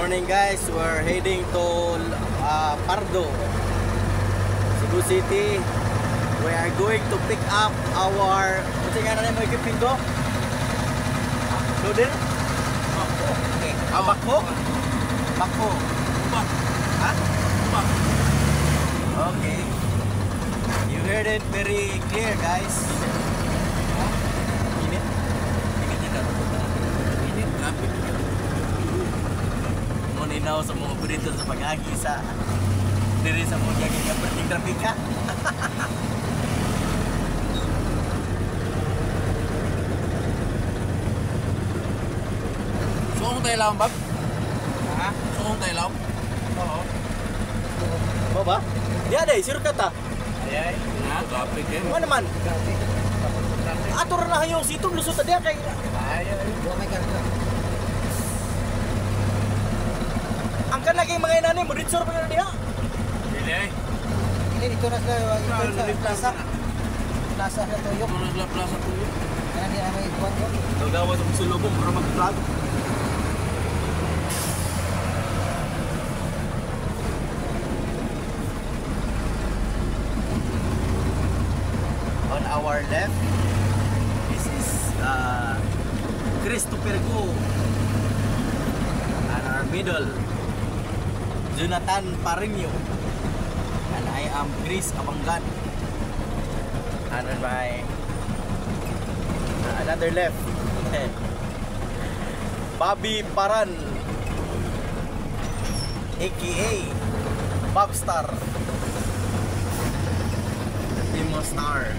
morning guys, we're heading to Pardo, Cebu City. We are going to pick up our equipment ko? Loader? Okay. Bako? Bako. Ha? Okay. You heard it very clear guys. Init? Init dito. Init? Traffic. Ninaw sa mga burrito sa pag-agi sa diri sa mga gagawin ng perting trafika. Suong tayo lang, Bob? Ha? Suong tayo lang? Oo. Mo ba? Di ada, sure ka ta? Ay, na, traffic eh. Ano naman? Ato na yung sitong lusot na diya kay... Ay, oh my God. Ang kan lagi mga inani mo dito pa na diha. Dili ay. Ini dito na sa plaza. Plaza na Toyo. Ano na plaza Toyo? Kana di na may kuan ko. Dagawa sa sulubong para mag-vlog. On our left, this is Christopher Go. And our middle, Jonathan Parinyo. And I am Chris Abangan. And on my another left, Bobby Paran, aka Bobstar, Timo Star.